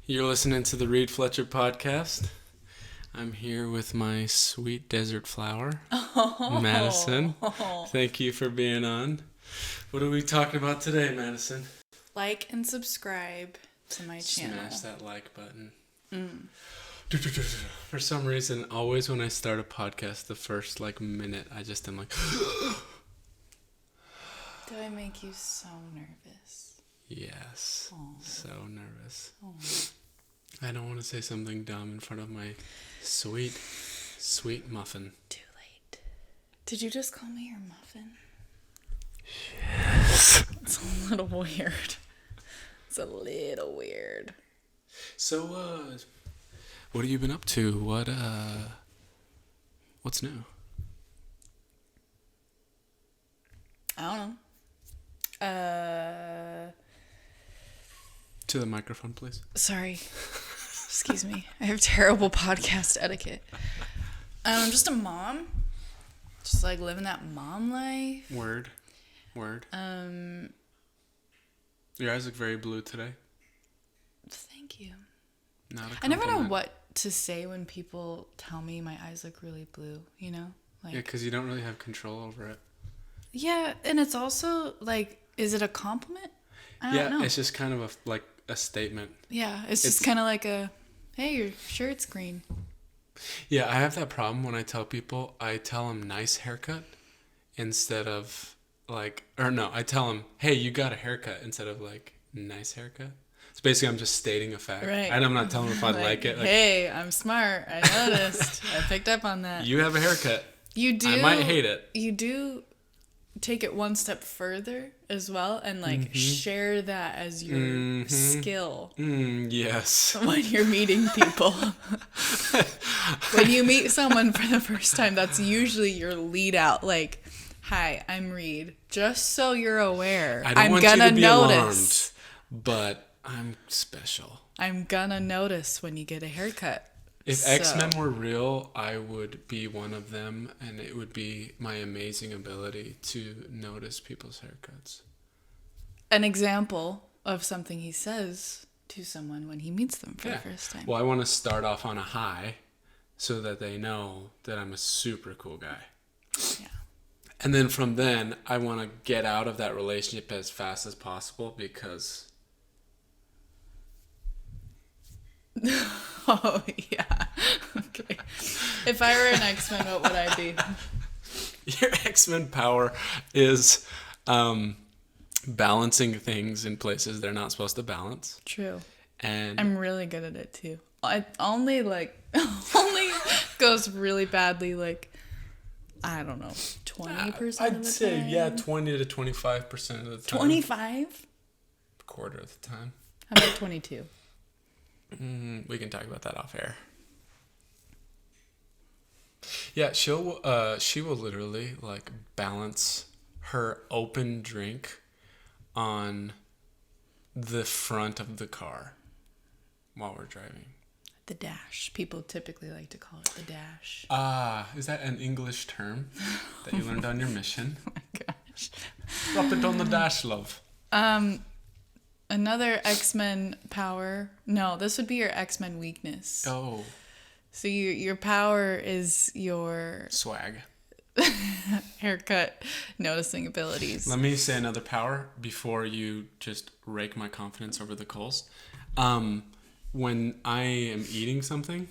You're listening to the Reed Fletcher podcast. I'm here with my sweet desert flower, Madison. Thank you for being on. What are we talking about today, Madison? Like and subscribe to my channel. Smash that like button. For some reason, always when I start a podcast, the first minute, I just am like... Do I make you so nervous? Yes. Aww. So nervous. Aww. I don't want to say something dumb in front of my sweet, sweet muffin. Too late. Did you just call me your muffin? Yes. It's a little weird. It's a little weird. So, what have you been up to? What's new? I don't know. To the microphone, please. Sorry. Excuse me. I have terrible podcast etiquette. I'm just a mom. Just living that mom life. Word. Your eyes look very blue today. Thank you. Not a I never know compliment. what to say when people tell me my eyes look really blue, you know? Yeah, because you don't really have control over it. Yeah, and it's also is it a compliment? I don't know. It's just kind of a statement. Yeah, it's just kind of like hey, your shirt's green. Yeah, I have that problem when I tell people, I tell them nice haircut instead of I tell them, hey, you got a haircut instead of nice haircut. So basically I'm just stating a fact. Right. And I'm not telling them if I like it. Hey, I'm smart. I noticed. I picked up on that. You have a haircut. You do. I might hate it. You do take it one step further as well and share that as your skill. Yes. When you're meeting people. When you meet someone for the first time, that's usually your lead out. Hi, I'm Reed. Just so you're aware, I'm want gonna you to be notice. Alarmed, but I'm special. I'm gonna notice when you get a haircut. If X-Men were real, I would be one of them, and it would be my amazing ability to notice people's haircuts. An example of something he says to someone when he meets them for the first time. Well, I want to start off on a high so that they know that I'm a super cool guy. Yeah. And then from then, I want to get out of that relationship as fast as possible because... Oh, yeah. Okay. If I were an X-Men, what would I be? Your X-Men power is balancing things in places they're not supposed to balance. True. And I'm really good at it, too. I only goes really badly, I don't know, 20% I'd of the say, time? 20 to 25% of the time. 25? Quarter of the time. How about 22? We can talk about that off air. Yeah, she will literally balance her open drink on the front of the car while we're driving. The dash. People typically like to call it the dash. Is that an English term that you learned on your mission? Oh my gosh. Drop it on the dash, love. Another X-Men power. No, this would be your X-Men weakness. Oh. So your power is your Swag. haircut noticing abilities. Let me say another power before you just rake my confidence over the coals. When I am eating something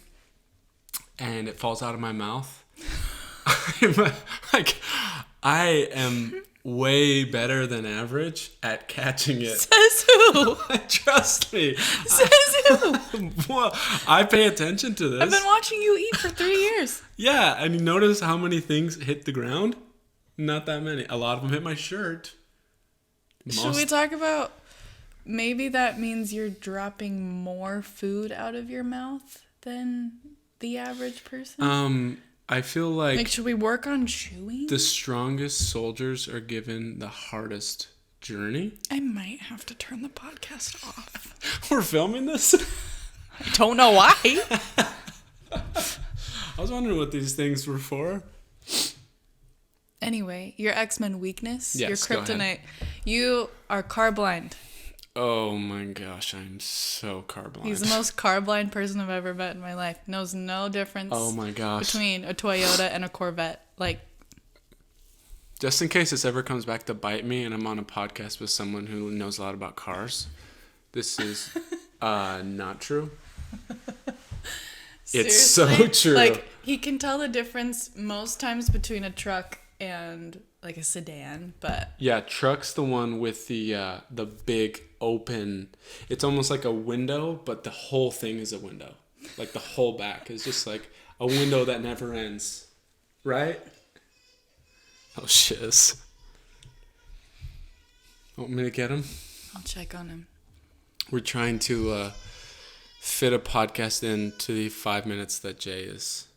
and it falls out of my mouth, I am way better than average at catching it. Says who? Trust me. Says who? Well, I pay attention to this. I've been watching you eat for 3 years. Yeah, and you notice how many things hit the ground? Not that many. A lot of them hit my shirt. Should we talk about maybe that means you're dropping more food out of your mouth than the average person? I feel like should we work on chewing? the strongest soldiers are given the hardest journey. I might have to turn the podcast off. We're filming this? I don't know why. I was wondering what these things were for. Anyway, your X-Men weakness, Yes, your go ahead. kryptonite. You are car blind. Oh my gosh, I'm so car He's the blind. most car blind person I've ever met in my life. Knows no difference Oh my gosh. between a Toyota and a Corvette. Like, Just in case this ever comes back to bite me and I'm on a podcast with someone who knows a lot about cars, this is not true. It's so seriously? true. Like, he can tell the difference most times between a truck and like a sedan, but Yeah, truck's the one with the big open. It's almost like a window, but the whole thing is a window. Like the whole back is just like a window that never ends, right? Oh shiz. Want me to get him? I'll check on him. We're trying to fit a podcast into the 5 minutes that Jay is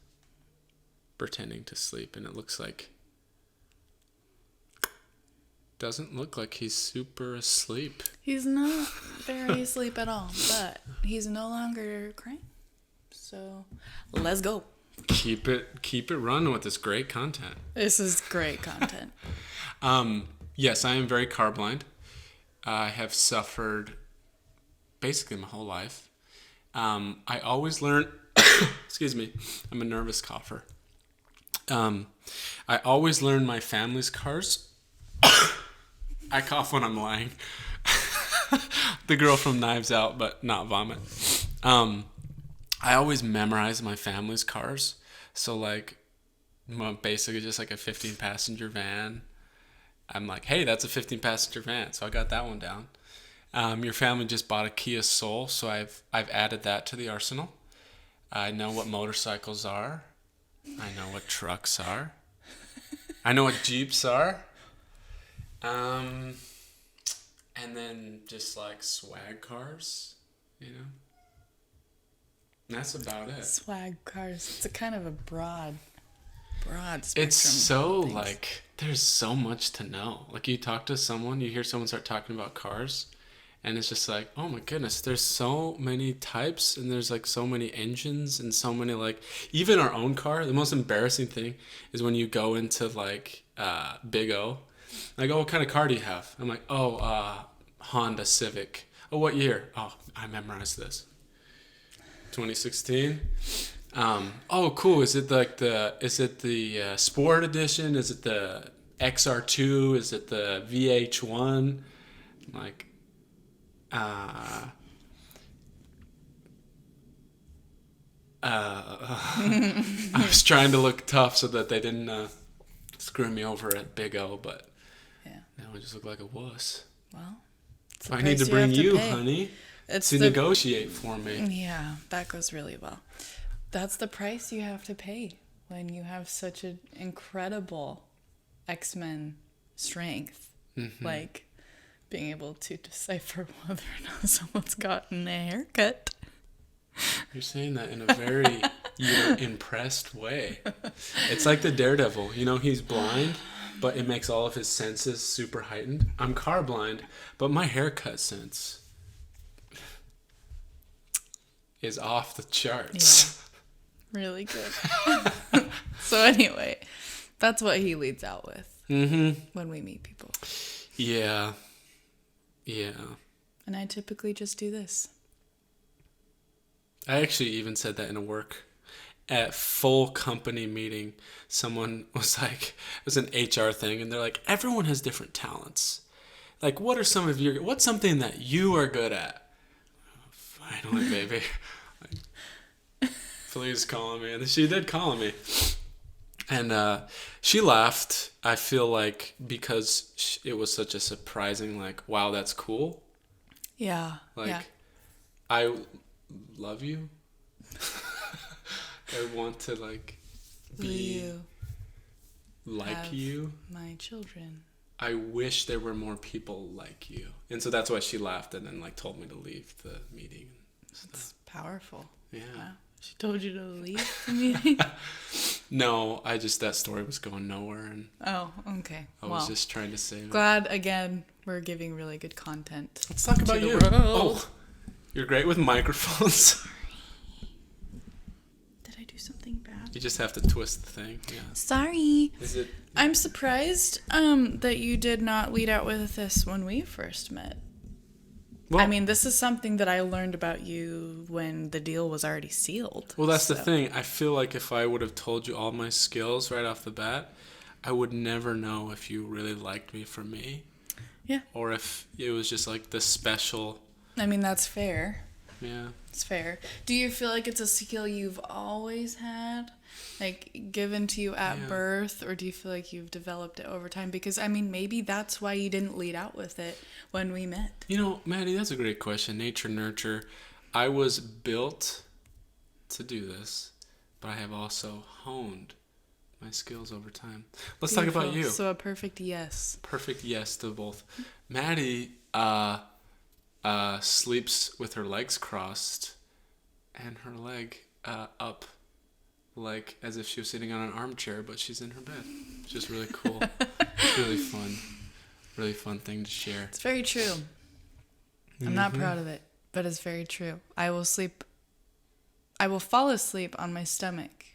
pretending to sleep, and it looks like doesn't look like he's super asleep. He's not very asleep at all, but he's no longer crying. So, let's go. Keep it running with this great content. This is great content. Yes, I am very car blind. I have suffered basically my whole life. I always learn. Excuse me, I'm a nervous cougher. I always learn my family's cars. I cough when I'm lying. The girl from Knives Out, but not vomit. I always memorize my family's cars. So like, well, basically just like a 15-passenger van. I'm like, hey, that's a 15-passenger van. So I got that one down. Your family just bought a Kia Soul, so I've added that to the arsenal. I know what motorcycles are. I know what trucks are. I know what Jeeps are. And then just like swag cars, you know. That's about it. Swag cars. It's a kind of a broad spectrum. It's so of things. like there's so much to know. Like you talk to someone, you hear someone start talking about cars, and it's just like, oh my goodness, there's so many types, and there's like so many engines, and so many like even our own car. The most embarrassing thing is when you go into like Big O, like, oh, what kind of car do you have? I'm like, oh, Honda Civic. Oh, what year? Oh, I memorized this. 2016. Oh, cool. Is it like the Sport Edition? Is it the XR2? Is it the VH1? I'm like, I was trying to look tough so that they didn't screw me over at Big O, but Yeah. now I just look like a wuss. Well, it's So the I need to price bring have you, pay. honey, It's to the negotiate for me. Yeah, that goes really well. That's the price you have to pay when you have such an incredible X-Men strength. Mm-hmm. Like being able to decipher whether or not someone's gotten a haircut. You're saying that in a very impressed way. It's like the Daredevil. You know, he's blind, but it makes all of his senses super heightened. I'm car blind, but my haircut sense is off the charts. Really good. So anyway, that's what he leads out with when we meet people. Yeah. Yeah. And I typically just do this. I actually even said that in a work at full company meeting. Someone was like, it was an HR thing, and they're like, everyone has different talents. Like, what are some of your, what's something that you are good at? Finally, baby. Please call me. And she did call me. And she laughed, I feel like, because it was such a surprising, like, wow, that's cool. Yeah. Like, yeah. I love you. I want to, like, be You like have you. my children. I wish there were more people like you. And so that's why she laughed and then, like, told me to leave the meeting and stuff. It's powerful. Yeah. Wow. She told you to leave the meeting? No, that story was going nowhere, and Oh, okay. I was just trying to say. Glad, again, we're giving really good content. Let's talk about the you. world. Oh, you're great with microphones. Did I do something bad? You just have to twist the thing. Yeah. Sorry. Is it? I'm surprised that you did not lead out with this when we first met. Well, I mean, this is something that I learned about you when the deal was already sealed. well, that's the So, thing. I feel like if I would have told you all my skills right off the bat, I would never know if you really liked me for me, yeah. or if it was just like the special. I mean, that's fair. Yeah. It's fair. Do you feel like it's a skill you've always had? Like given to you at Yeah. birth, or do you feel like you've developed it over time? Because I mean, maybe that's why you didn't lead out with it when we met. You know, Maddie, that's a great question. Nature, nurture. I was built to do this, but I have also honed my skills over time. Let's talk about Beautiful. you. So a perfect yes. Perfect yes to both. Maddie sleeps with her legs crossed and her leg up, like as if she was sitting on an armchair, but she's in her bed. It's just really cool. It's really fun. Really fun thing to share. It's very true. I'm not proud of it, but it's very true. I will fall asleep on my stomach.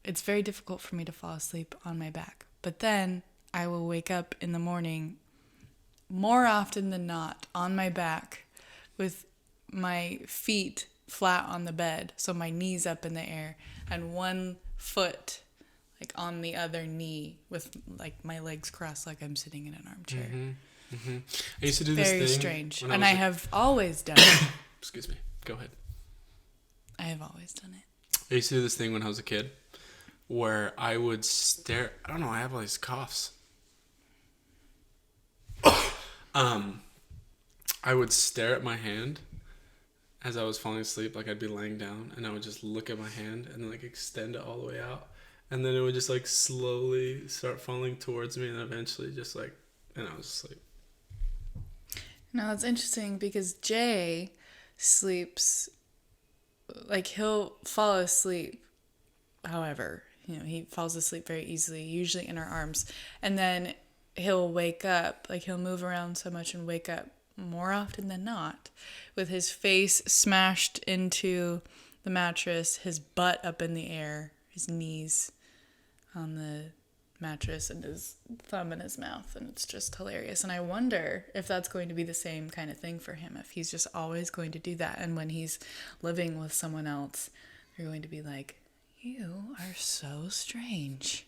It's very difficult for me to fall asleep on my back. But then I will wake up in the morning more often than not on my back with my feet flat on the bed, so my knees up in the air, and one foot like on the other knee with like my legs crossed like I'm sitting in an armchair. I used to do this thing. Very strange. when And I have always done it. Excuse me. Go ahead. I have always done it. I used to do this thing when I was a kid where I would stare. I don't know. I have all these coughs. I would stare at my hand as I was falling asleep. Like I'd be laying down and I would just look at my hand and then like extend it all the way out. And then it would just like slowly start falling towards me and eventually just like, and I was asleep. Now it's interesting because Jay sleeps, like he'll fall asleep. However, he falls asleep very easily, usually in our arms. And then he'll wake up, like he'll move around so much and wake up more often than not with his face smashed into the mattress, his butt up in the air, his knees on the mattress, and his thumb in his mouth, and it's just hilarious. And I wonder if that's going to be the same kind of thing for him, if he's just always going to do that, and when he's living with someone else, they're going to be like, you are so strange.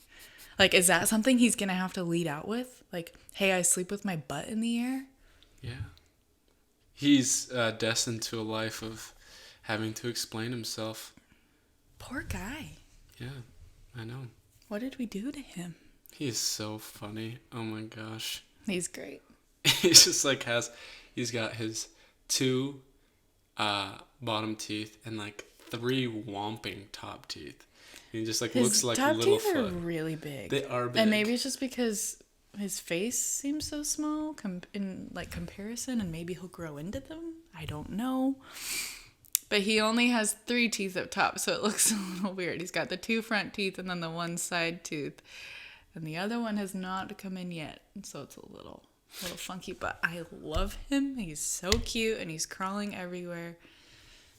Like, is that something he's gonna have to lead out with? Like, hey, I sleep with my butt in the air? Yeah. He's destined to a life of having to explain himself. Poor guy. Yeah, I know. What did we do to him? He is so funny. Oh my gosh. He's great. He's just like he's got his two bottom teeth and like 3 whomping top teeth. He just like His looks like top teeth are Littlefoot. really big. They are big. And maybe it's just because his face seems so small in like comparison, and maybe he'll grow into them. I don't know. But he only has 3 teeth up top, so it looks a little weird. He's got the 2 front teeth and then the 1 side tooth. And the other one has not come in yet, so it's a little funky. But I love him. He's so cute, and he's crawling everywhere.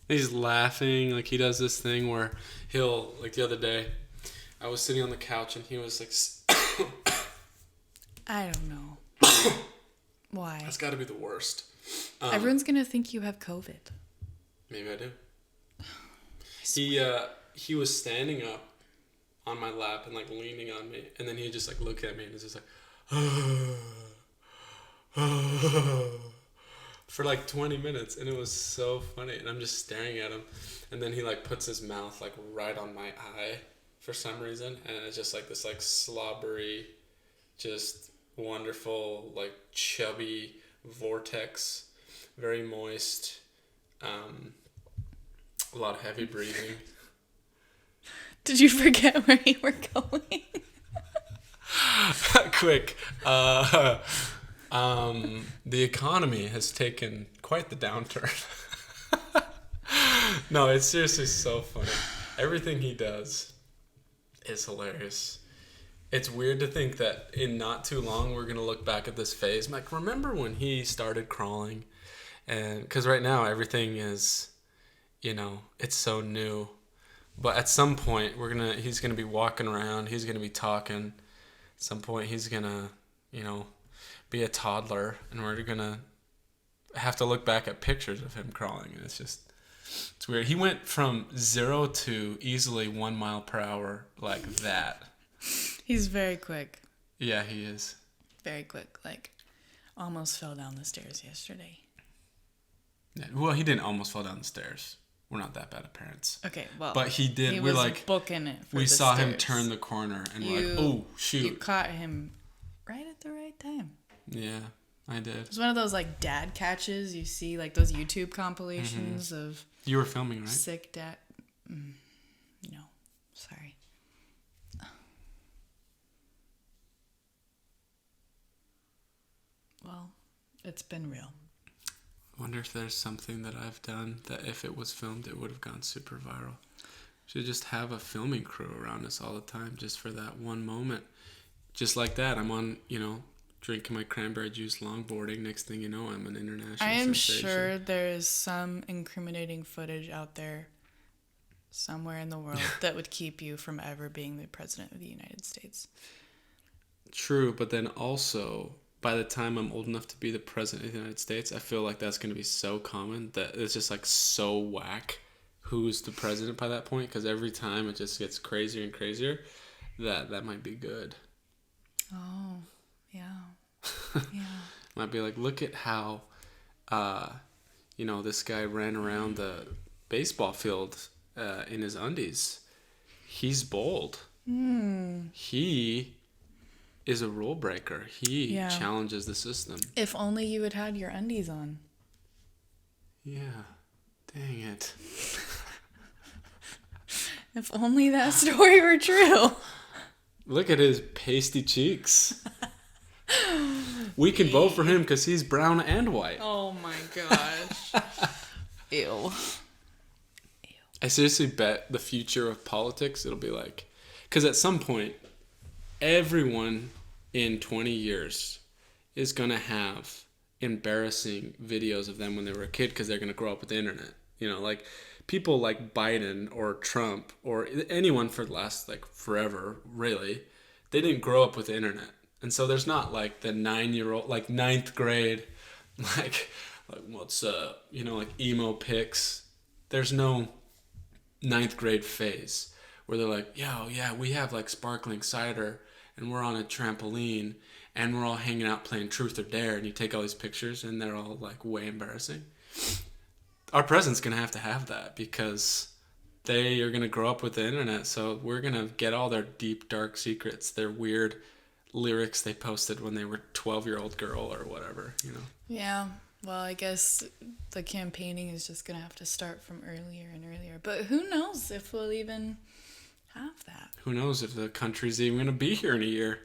He's laughing. Like he does this thing where he'll, like the other day, I was sitting on the couch and he was like... I don't know. Why? That's got to be the worst. Everyone's going to think you have COVID. Maybe I do. He was standing up on my lap and like leaning on me, and then he just like looked at me and was just like for like 20 minutes, and it was so funny, and I'm just staring at him, and then he like puts his mouth like right on my eye for some reason, and it's just like this like slobbery, just wonderful like chubby vortex, very moist, a lot of heavy breathing. Did you forget where you were going? Quick. The economy has taken quite the downturn. No, it's seriously so funny. Everything he does is hilarious. It's weird to think that in not too long we're going to look back at this phase. I'm like, remember when he started crawling? And because right now everything is, it's so new. But at some point he's gonna be walking around. He's gonna be talking. At some point he's gonna, be a toddler, and we're gonna have to look back at pictures of him crawling, and it's weird. He went from 0 to easily 1 mile per hour like that. He's very quick. Yeah, he is. Very quick. Like, almost fell down the stairs yesterday. Yeah, well, he didn't almost fall down the stairs. We're not that bad at parents. Okay, well. But he did. He We're was like booking it for we the saw him stairs. turn the corner, and we're like, oh shoot! You caught him right at the right time. Yeah, I did. It was one of those like dad catches you see, like those YouTube compilations of You were filming, right? sick dad. No, sorry. Well, it's been real. I wonder if there's something that I've done that if it was filmed, it would have gone super viral. Should just have a filming crew around us all the time just for that one moment. Just like that, I'm on, drinking my cranberry juice longboarding. Next thing you know, I'm an international I am sensation. sure there is some incriminating footage out there somewhere in the world that would keep you from ever being the president of the United States. True, but then also, by the time I'm old enough to be the president of the United States, I feel like that's going to be so common that it's just like so whack who's the president by that point, because every time it just gets crazier and crazier. That might be good. Oh, yeah. Yeah. Might be like, look at how, this guy ran around the baseball field in his undies. He's bold. He is a rule breaker. He challenges the system. If only you had had your undies on. Yeah. Dang it. If only that story were true. Look at his pasty cheeks. We can vote for him because he's brown and white. Oh my gosh. Ew. I seriously bet the future of politics, it'll be like... Because at some point, everyone in 20 years is going to have embarrassing videos of them when they were a kid because they're going to grow up with the internet. Like people like Biden or Trump or anyone for the last, like, forever, really, they didn't grow up with the internet. And so there's not, like, the 9-year-old, like, 9th grade, like what's up, like, emo pics. There's no 9th grade phase where they're like, yo, yeah, we have, like, sparkling cider, and we're on a trampoline, and we're all hanging out playing Truth or Dare, and you take all these pictures, and they're all, like, way embarrassing. Our president's going to have that because they are going to grow up with the internet, so we're going to get all their deep, dark secrets, their weird lyrics they posted when they were 12-year-old girl or whatever, Yeah. Well, I guess the campaigning is just going to have to start from earlier and earlier. But who knows if we'll even have that. Who knows if the country's even going to be here in a year.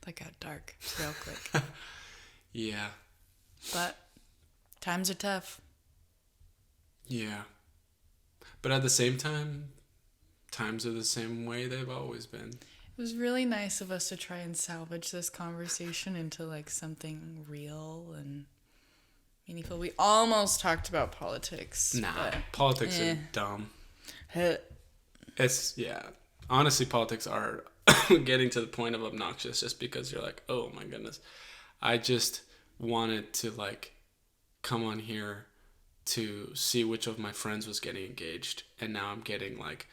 That got dark real quick. Yeah. But times are tough. Yeah. But at the same time, times are the same way they've always been. It was really nice of us to try and salvage this conversation into like something real and meaningful. We almost talked about politics. Nah, politics are dumb. Honestly, politics are getting to the point of obnoxious just because you're like, oh my goodness. I just wanted to, like, come on here to see which of my friends was getting engaged. And now I'm getting, like,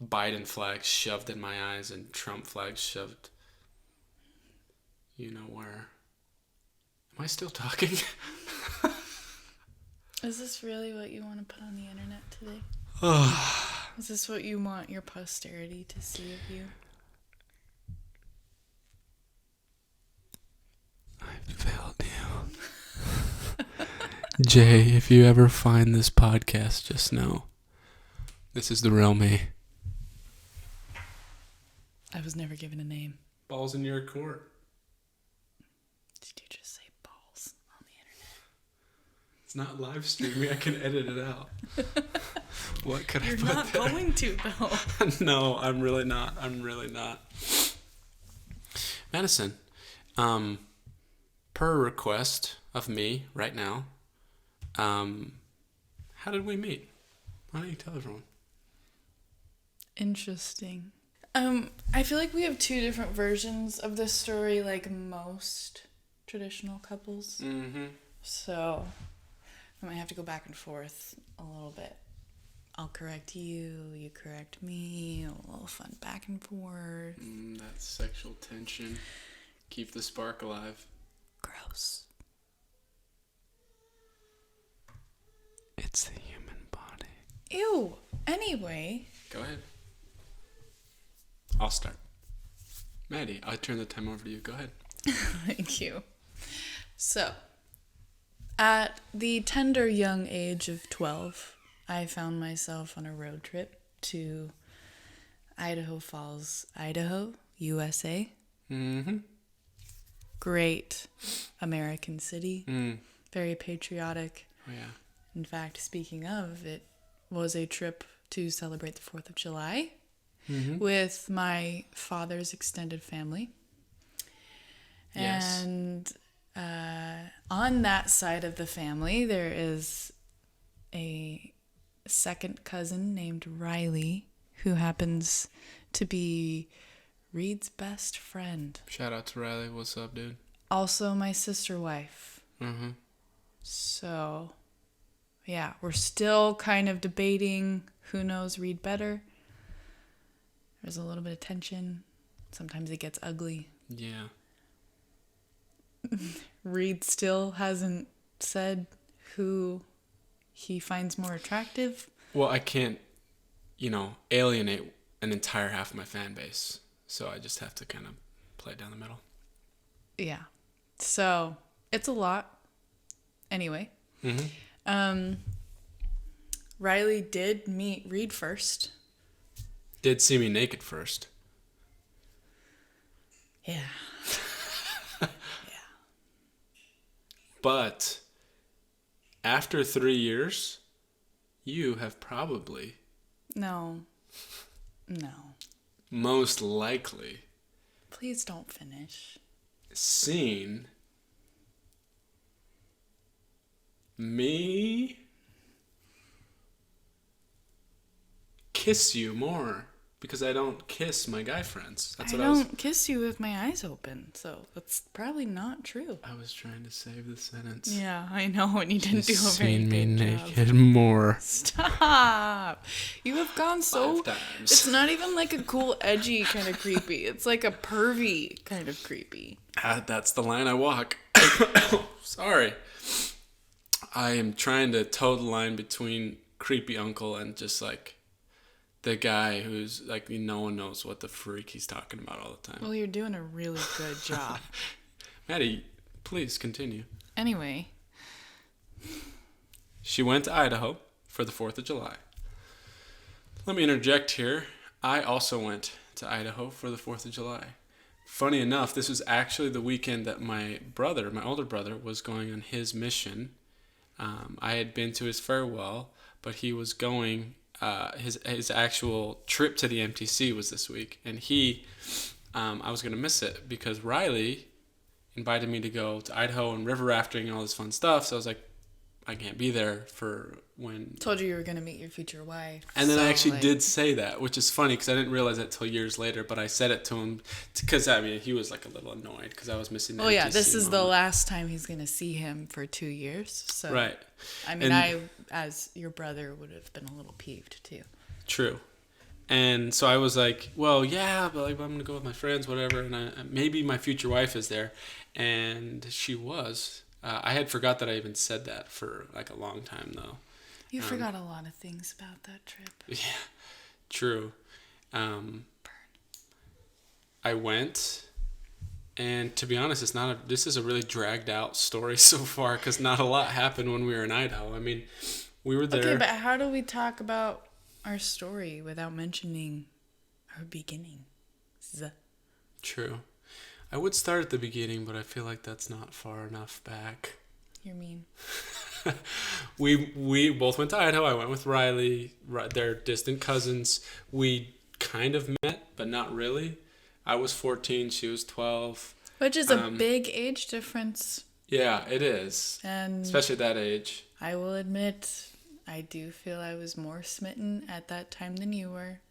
Biden flags shoved in my eyes and Trump flags shoved where. Am I still talking? Is this really what you want to put on the internet today? Is this what you want your posterity to see of you? I failed you. Jay, if you ever find this podcast, just know this is the real me. I was never given a name. Balls in your court. Did you just say balls on the internet? It's not live streaming. I can edit it out. What could I put You're not there? going to, though. No, I'm really not. Madison, per request of me right now, how did we meet? Why don't you tell everyone? Interesting. I feel like we have two different versions of this story, like most traditional couples. Mm-hmm. So I might have to go back and forth a little bit. I'll correct you, you correct me, a little fun back and forth. That sexual tension. Keep the spark alive. Gross. It's the human body. Ew. Anyway. Go ahead. I'll start. Maddie, I turn the time over to you. Go ahead. Thank you. So, at the tender young age of 12, I found myself on a road trip to Idaho Falls, Idaho, USA. Mm-hmm. Great American city. Very patriotic. Oh, yeah. In fact, speaking of, it was a trip to celebrate the 4th of July with my father's extended family. Yes. And on that side of the family, there is a second cousin named Riley, who happens to be Reed's best friend. Shout out to Riley. What's up, dude? Also my sister wife. Mm-hmm. So, yeah, we're still kind of debating who knows Reed better. There's a little bit of tension. Sometimes it gets ugly. Yeah. Reed still hasn't said who he finds more attractive. Well, I can't, alienate an entire half of my fan base. So I just have to kind of play it down the middle. Yeah. So, it's a lot. Anyway. Riley did meet Reed first. Did see me naked first. Yeah. But after 3 years, you have probably, No. most likely, Please don't finish. seen me kiss you more because I don't kiss my guy friends. That's I what I was. don't kiss you with my eyes open, so that's probably not true. I was trying to save the sentence. Yeah, I know, and you didn't do a very Seen me good job. naked more. Stop! You have gone so. 5 times. It's not even like a cool, edgy kind of creepy. It's like a pervy kind of creepy. That's the line I walk. Sorry. I am trying to toe the line between creepy uncle and just like the guy who's like no one knows what the freak he's talking about all the time. Well, you're doing a really good job. Maddie, please continue. Anyway. She went to Idaho for the 4th of July. Let me interject here. I also went to Idaho for the 4th of July. Funny enough, this was actually the weekend that my older brother, was going on his mission. I had been to his farewell, but he was going, his actual trip to the MTC was this week. And I was going to miss it because Riley invited me to go to Idaho and river rafting and all this fun stuff. So I was like, I can't be there for when... Told you were going to meet your future wife. And then I actually did say that, which is funny because I didn't realize that till years later, but I said it to him because, he was like a little annoyed because I was missing the yeah, MTC this is the moment. last time he's going to see him for 2 years. So, Right. I, as your brother, would have been a little peeved too. True. And so I was like, well, yeah, but like, I'm going to go with my friends, whatever, and maybe my future wife is there. And she was. I had forgot that I even said that for like a long time, though. You forgot a lot of things about that trip. Yeah, true. I went, and to be honest, this is a really dragged out story so far because not a lot happened when we were in Idaho. We were there. Okay, but how do we talk about our story without mentioning our beginning? True. I would start at the beginning, but I feel like that's not far enough back. You're mean. We both went to Idaho. I went with Riley. They're distant cousins. We kind of met, but not really. I was 14. She was 12. Which is a big age difference. Yeah, it is. And especially at that age. I will admit, I do feel I was more smitten at that time than you were.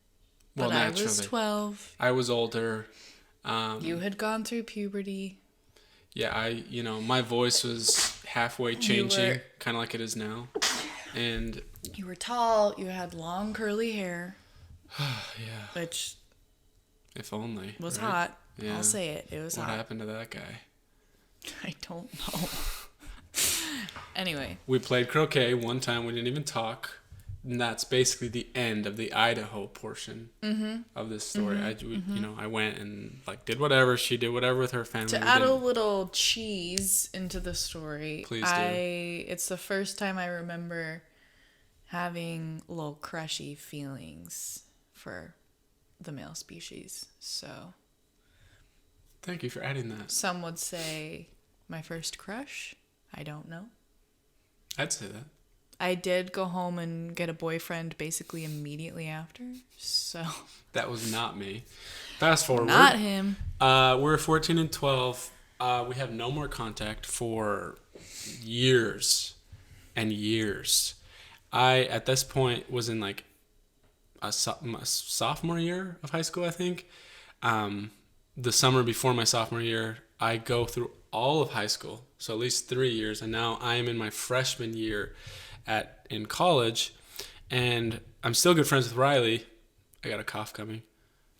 Well, But I was naturally. 12. I was older. You had gone through puberty. Yeah, my voice was halfway You changing, were kind of like it is now. And you were tall. You had long curly hair, yeah, which if only, was right? hot. Yeah. I'll say it. It was What hot. happened to that guy? I don't know. Anyway, We played croquet one time. We didn't even talk. And that's basically the end of the Idaho portion of this story. I went and like did whatever. She did whatever with her family. to add a little cheese into the story, Please do. it's the first time I remember having little crushy feelings for the male species. So Thank you for adding that. some would say my first crush. I don't know. I'd say that. I did go home and get a boyfriend basically immediately after. So That was not me. Fast forward. not him. We're 14 and 12. We have no more contact for years and years. I, at this point, was in like my sophomore year of high school, I think. The summer before my sophomore year, I go through all of high school, so at least 3 years, and now I am in my freshman year in college, and I'm still good friends with Riley. I got a cough coming.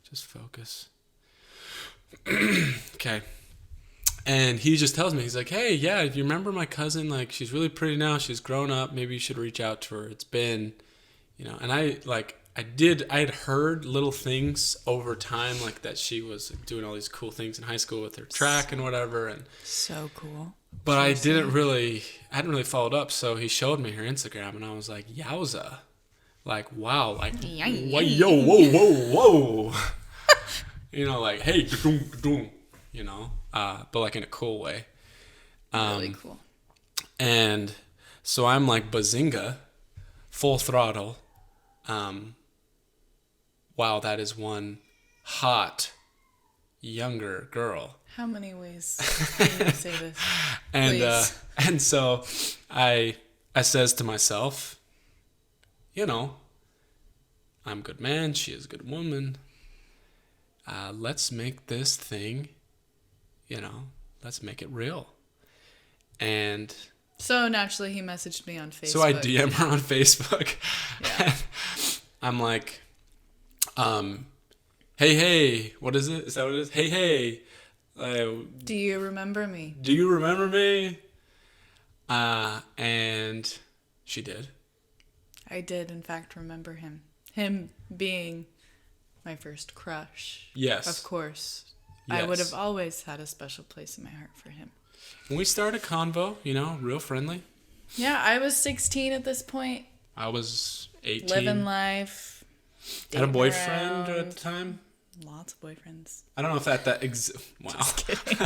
Just focus. Okay. And he just tells me, he's like, hey, yeah, you remember my cousin? Like, she's really pretty now. She's grown up. Maybe you should reach out to her. It's been, and I had heard little things over time, like that she was doing all these cool things in high school with her track and whatever. And So cool. but I hadn't really followed up. So he showed me her Instagram, and I was like, yowza. Like, wow. Like, yo, whoa. Like, hey, but like in a cool way. Really cool. And so I'm like, bazinga, full throttle. Wow, that is one hot, younger girl. How many ways can you say this? And Please. and so I says to myself, I'm a good man, she is a good woman. Let's make this thing, let's make it real. And So naturally, he messaged me on Facebook. so I DM her on Facebook. Yeah. I'm like, hey, what is it? Is that what it is? Hey, Do you remember me? do you remember me? And she did. I did, in fact, remember him. Him being my first crush. Yes. Of course. Yes. I would have always had a special place in my heart for him. We started convo, real friendly. Yeah, I was 16 at this point. I was 18. Living life. Had a dating boyfriend around. at the time. Lots of boyfriends. I don't know if wow. Just kidding.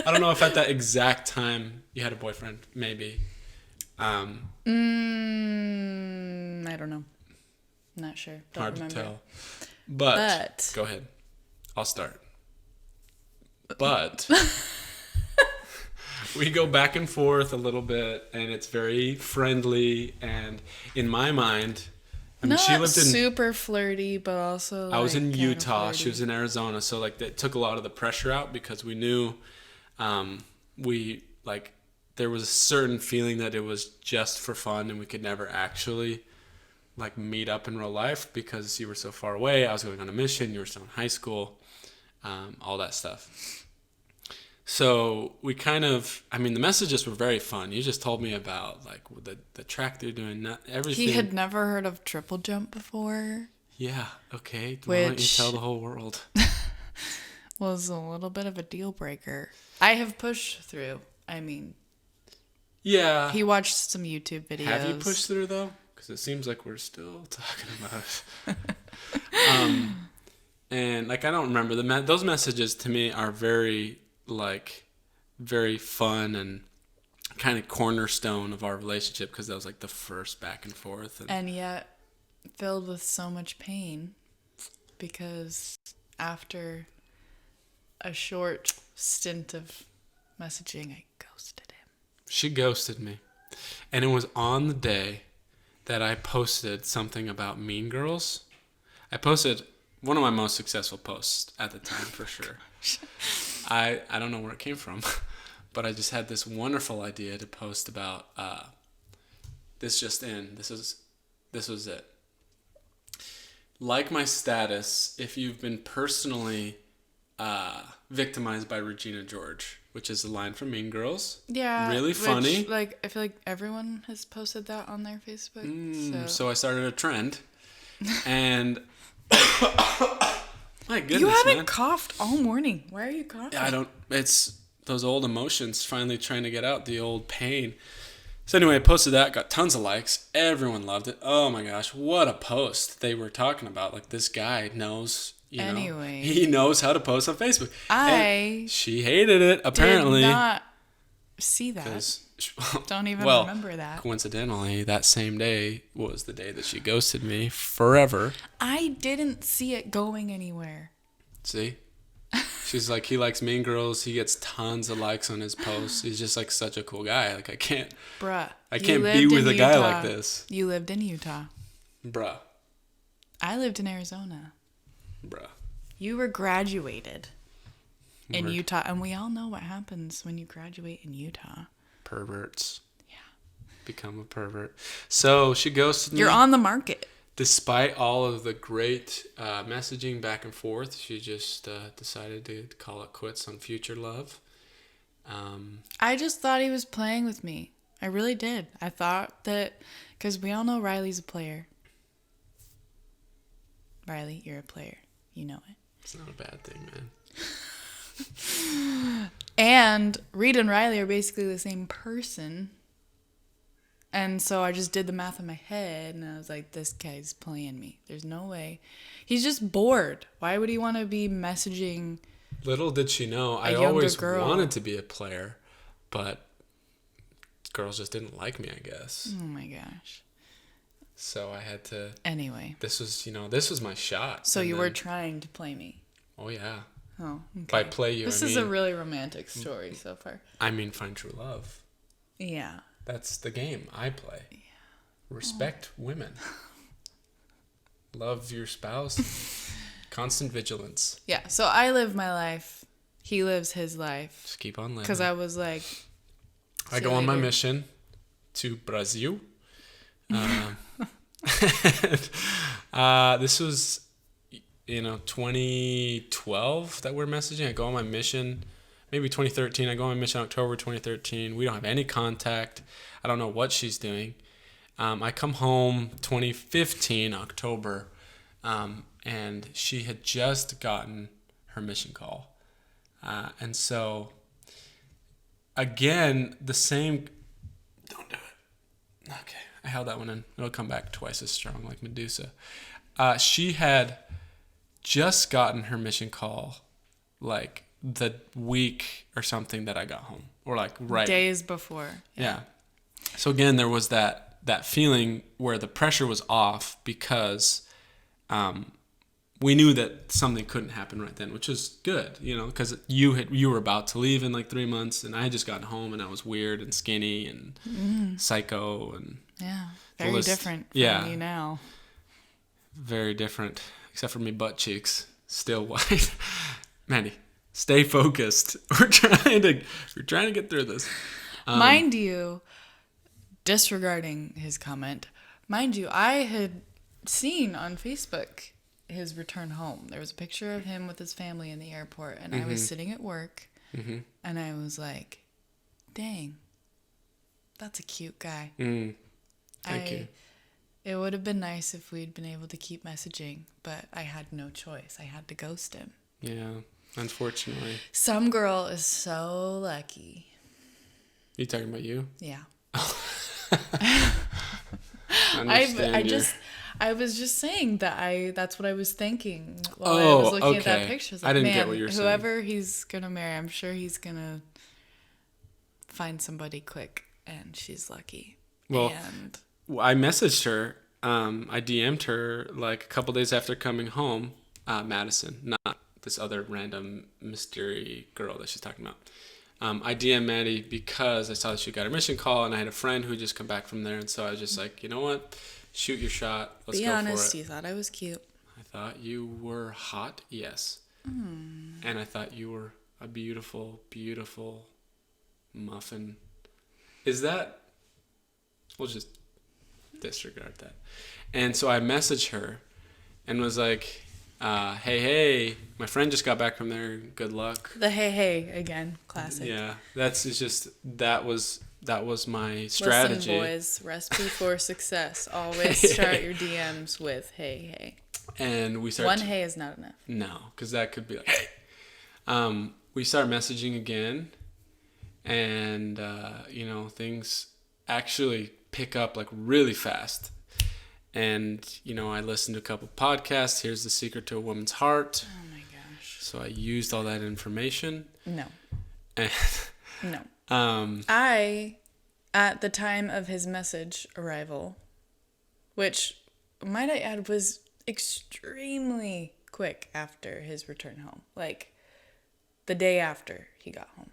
I don't know if at that exact time you had a boyfriend. Maybe. I don't know. Not sure. Don't Hard remember. to tell. But go ahead. I'll start. But we go back and forth a little bit, and it's very friendly. And in my mind, Not she lived in super flirty, but also. I was in kind of Utah. She flirty. was in Arizona, so like that took a lot of the pressure out because we knew, there was a certain feeling that it was just for fun and we could never actually like meet up in real life because you were so far away. I was going on a mission. You were still in high school, all that stuff. So we the messages were very fun. You just told me about like the track they're doing, not everything. He had never heard of triple jump before. Yeah. Okay. Why don't you Which- tell the whole world? Was a little bit of a deal breaker. I have pushed through. I mean, Yeah. he watched some YouTube videos. Have you pushed through though? Because it seems like we're still talking about it. And like I don't remember those messages to me are very very fun and kind of cornerstone of our relationship because that was like the first back and forth. And yet filled with so much pain because after a short stint of messaging, I ghosted him. She ghosted me, and it was on the day that I posted something about Mean Girls. I posted one of my most successful posts at the time for sure. I don't know where it came from, but I just had this wonderful idea to post about this just in. This was it. Like my status, if you've been personally victimized by Regina George, which is a line from Mean Girls. Yeah. Really funny. Like, I feel like everyone has posted that on their Facebook. So I started a trend. And my goodness, you haven't man. coughed all morning. Why are you coughing? It's those old emotions finally trying to get out, the old pain. So anyway, I posted that, got tons of likes. Everyone loved it. Oh my gosh, what a post they were talking about. Like, this guy knows, Anyway. he knows how to post on Facebook. And she hated it, apparently. Did not see that. Don't even remember that. Coincidentally, that same day was the day that she ghosted me forever. I didn't see it going anywhere. See? She's like, he likes Mean Girls. He gets tons of likes on his posts. He's just like such a cool guy. Like, I can't be with a guy like this. You lived in Utah. Bruh. I lived in Arizona. Bruh. You were graduated in Utah. And we all know what happens when you graduate in Utah. Perverts. Yeah. Become a pervert. So she ghosted me. You're on the market. Despite all of the great messaging back and forth, she just decided to call it quits on future love. I just thought he was playing with me. I really did. I thought that, because we all know Riley's a player. Riley, you're a player. You know it. It's not a bad thing, man. And Reed and Riley are basically the same person. And so I just did the math in my head, and I was like, this guy's playing me. There's no way. He's just bored. Why would he want to be messaging? Little did she know, I always wanted to be a player, but girls just didn't like me, I guess. Oh my gosh. So I had to... Anyway. This was my shot. So you were trying to play me? Oh, yeah. Oh, okay. By play you, This is a really romantic story so far. I mean, find true love. Yeah. That's the game I play. Yeah. Respect women. Love your spouse. Constant vigilance. Yeah, so I live my life. He lives his life. Just keep on living. Because I was like... I go on my mission to Brazil. This was, 2012 that we're messaging. I go on my mission, maybe 2013. I go on my mission October 2013. We don't have any contact. I don't know what she's doing. I come home 2015 October, and she had just gotten her mission call. And so, again, the same... Don't do it. Okay. I held that one in. It'll come back twice as strong, like Medusa. She had just gotten her mission call, like the week or something that I got home, or like days before. Yeah. So again, there was that feeling where the pressure was off because we knew that something couldn't happen right then, which was good, because you were about to leave in like 3 months, and I had just gotten home, and I was weird and skinny and psycho and. Yeah, very different from you now. Very different, except for me butt cheeks, still white. Maddy, stay focused. We're trying to get through this. Mind you, disregarding his comment, I had seen on Facebook his return home. There was a picture of him with his family in the airport, and I was sitting at work, and I was like, dang, that's a cute guy. Thank you. It would have been nice if we'd been able to keep messaging, but I had no choice. I had to ghost him. Yeah, unfortunately. Some girl is so lucky. You talking about you? Yeah. I was just saying that that's what I was thinking while I was looking at that picture. Like, I didn't get what you're saying. Whoever he's gonna marry, I'm sure he's gonna find somebody quick, and she's lucky. Well, I messaged her. I DM'd her like a couple days after coming home. Madison, not this other random mystery girl that she's talking about. I DM'd Maddy because I saw that she got her mission call, and I had a friend who had just come back from there, and so I was just like, you know what? Shoot your shot. Let's go for it. Be honest, you thought I was cute. I thought you were hot, yes. And I thought you were a beautiful, beautiful muffin. Is that... We'll just disregard that. And so I messaged her and was like, hey, my friend just got back from there. Good luck. The hey again, classic. Yeah, that was my strategy. Listen, boys, recipe for success. Always start your DMs with hey. And we started... One hey is not enough. No, because that could be like, hey. We started messaging again, and things actually pick up like really fast. And I listened to a couple podcasts. Here's the Secret to a Woman's Heart. Oh my gosh. So I used all that information. No. And No. I, at the time of his message arrival, which, might I add, was extremely quick after his return home. Like, the day after he got home.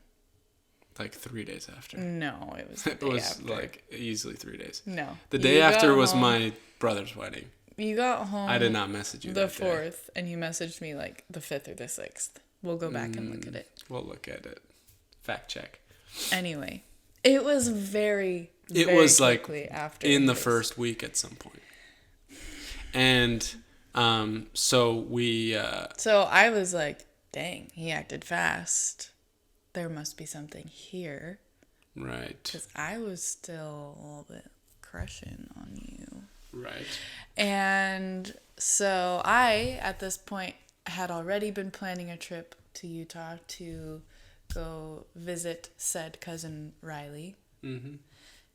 like 3 days after. No, it was the It day was after. like easily 3 days. No. The day after was home, my brother's wedding. You got home. I did not message you the that day. 4th, and you messaged me like the 5th or the 6th. We'll go back and look at it. We'll look at it. Fact check. Anyway, it was very like quickly after in the his- first week at some point. And so we... So I was like, dang, he acted fast. There must be something here. Right. Because I was still a little bit crushing on you. Right. And so I, at this point, had already been planning a trip to Utah to go visit said cousin Riley. Mm-hmm.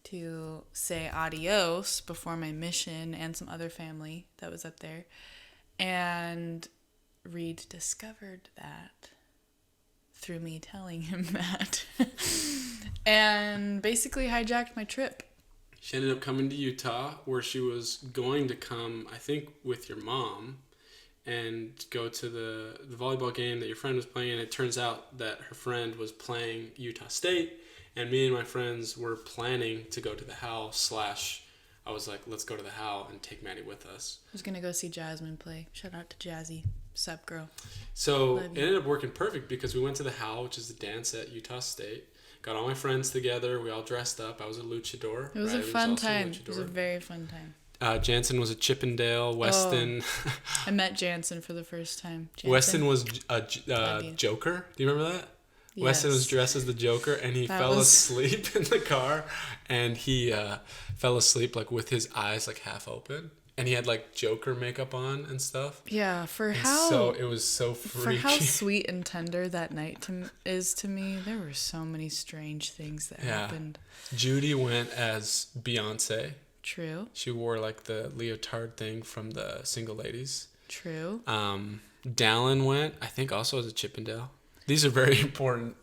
To say adios before my mission and some other family that was up there. And Reed discovered that through me telling him that. And basically hijacked my trip. She ended up coming to Utah, where she was going to come, I think, with your mom and go to the volleyball game that your friend was playing. And it turns out that her friend was playing Utah State, and me and my friends were planning to go to the Howl / I was like, let's go to the Howl and take Maddy with us. I was going to go see Jasmine play. Shout out to Jazzy. Sup, girl. So Love it you. ended up working perfect because we went to the Howl, which is the dance at Utah State. Got all my friends together. We all dressed up. I was a luchador. It was Riley a fun also time. It was a very fun time. Jansen was a Chippendale. Weston... I met Jansen for the first time. Jansen. Weston was a Love you. Joker. Do you remember that? Yes. Weston was dressed as the Joker, and he fell asleep in the car, and he fell asleep like with his eyes like half open, and he had like Joker makeup on and stuff. Yeah, So it was so freaky. For how sweet and tender that night is to me, there were so many strange things that happened. Judy went as Beyonce. True. She wore like the leotard thing from the Single Ladies. True. Dallin went, I think, also as a Chippendale. These are very important